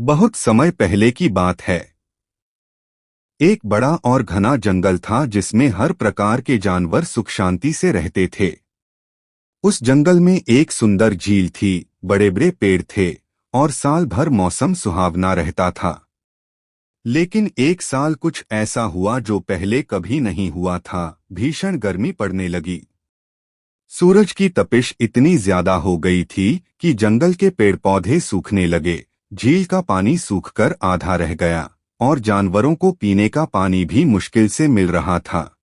बहुत समय पहले की बात है। एक बड़ा और घना जंगल था जिसमें हर प्रकार के जानवर सुख शांति से रहते थे। उस जंगल में एक सुंदर झील थी, बड़े बड़े पेड़ थे और साल भर मौसम सुहावना रहता था। लेकिन एक साल कुछ ऐसा हुआ जो पहले कभी नहीं हुआ था। भीषण गर्मी पड़ने लगी। सूरज की तपिश इतनी ज्यादा हो गई थी कि जंगल के पेड़ पौधे सूखने लगे। झील का पानी सूखकर आधा रह गया और जानवरों को पीने का पानी भी मुश्किल से मिल रहा था।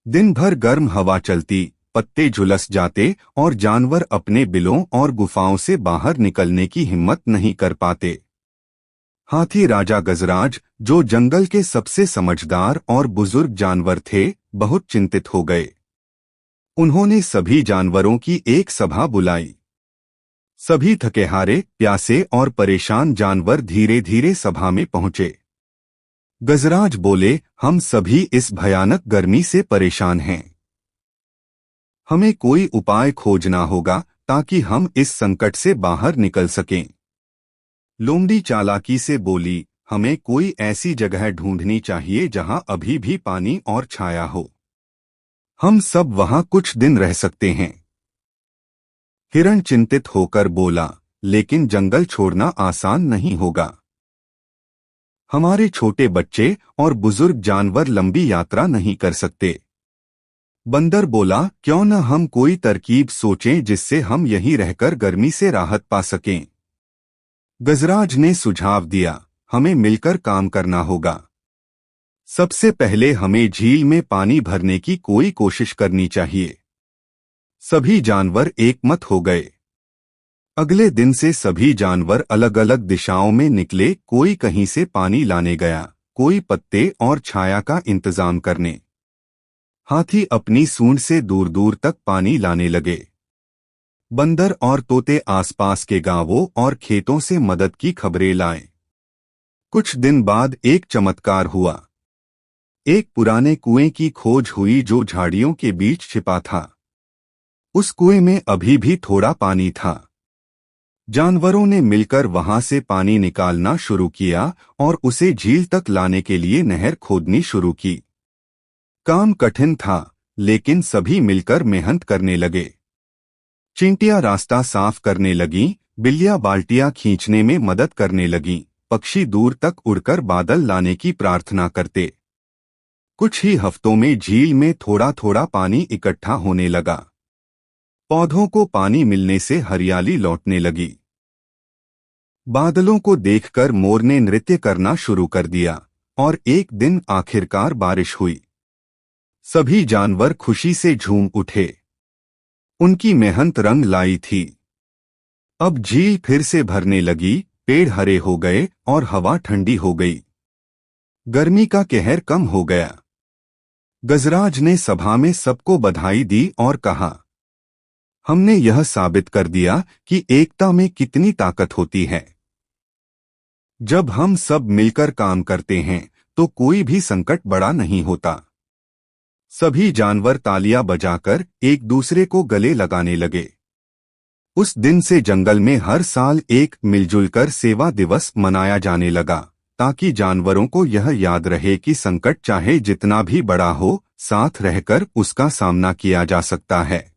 दिन भर गर्म हवा चलती, पत्ते झुलस जाते और जानवर अपने बिलों और गुफाओं से बाहर निकलने की हिम्मत नहीं कर पाते। हाथी राजा गजराज, जो जंगल के सबसे समझदार और बुजुर्ग जानवर थे, बहुत चिंतित हो गए। उन्होंने सभी जानवरों की एक सभा बुलाई। सभी थकेहारे, प्यासे और परेशान जानवर धीरे धीरे सभा में पहुंचे। गजराज बोले, हम सभी इस भयानक गर्मी से परेशान हैं। हमें कोई उपाय खोजना होगा ताकि हम इस संकट से बाहर निकल सकें। लोमड़ी चालाकी से बोली, हमें कोई ऐसी जगह ढूंढनी चाहिए जहां अभी भी पानी और छाया हो। हम सब वहां कुछ दिन रह सकते हैं। हिरण चिंतित होकर बोला, लेकिन जंगल छोड़ना आसान नहीं होगा। हमारे छोटे बच्चे और बुजुर्ग जानवर लंबी यात्रा नहीं कर सकते। बंदर बोला, क्यों न हम कोई तरकीब सोचें जिससे हम यहीं रहकर गर्मी से राहत पा सकें। गजराज ने सुझाव दिया, हमें मिलकर काम करना होगा। सबसे पहले हमें झील में पानी भरने की कोई कोशिश करनी चाहिए। सभी जानवर एकमत हो गए। अगले दिन से सभी जानवर अलग अलग दिशाओं में निकले। कोई कहीं से पानी लाने गया, कोई पत्ते और छाया का इंतजाम करने। हाथी अपनी सूंड से दूर दूर तक पानी लाने लगे। बंदर और तोते आसपास के गांवों और खेतों से मदद की खबरें लाए। कुछ दिन बाद एक चमत्कार हुआ। एक पुराने कुएं की खोज हुई जो झाड़ियों के बीच छिपा था। उस कुएं में अभी भी थोड़ा पानी था। जानवरों ने मिलकर वहां से पानी निकालना शुरू किया और उसे झील तक लाने के लिए नहर खोदनी शुरू की। काम कठिन था, लेकिन सभी मिलकर मेहनत करने लगे। चींटियां रास्ता साफ करने लगीं, बिल्लियां बाल्टियां खींचने में मदद करने लगीं, पक्षी दूर तक उड़कर बादल लाने की प्रार्थना करते। कुछ ही हफ्तों में झील में थोड़ा थोड़ा पानी इकट्ठा होने लगा। पौधों को पानी मिलने से हरियाली लौटने लगी। बादलों को देखकर मोर ने नृत्य करना शुरू कर दिया और एक दिन आखिरकार बारिश हुई। सभी जानवर खुशी से झूम उठे। उनकी मेहनत रंग लाई थी। अब झील फिर से भरने लगी, पेड़ हरे हो गए और हवा ठंडी हो गई। गर्मी का कहर कम हो गया। गजराज ने सभा में सबको बधाई दी और कहा, हमने यह साबित कर दिया कि एकता में कितनी ताकत होती है। जब हम सब मिलकर काम करते हैं तो कोई भी संकट बड़ा नहीं होता। सभी जानवर तालियां बजाकर एक दूसरे को गले लगाने लगे। उस दिन से जंगल में हर साल एक मिलजुल कर सेवा दिवस मनाया जाने लगा, ताकि जानवरों को यह याद रहे कि संकट चाहे जितना भी बड़ा हो, साथ रहकर उसका सामना किया जा सकता है।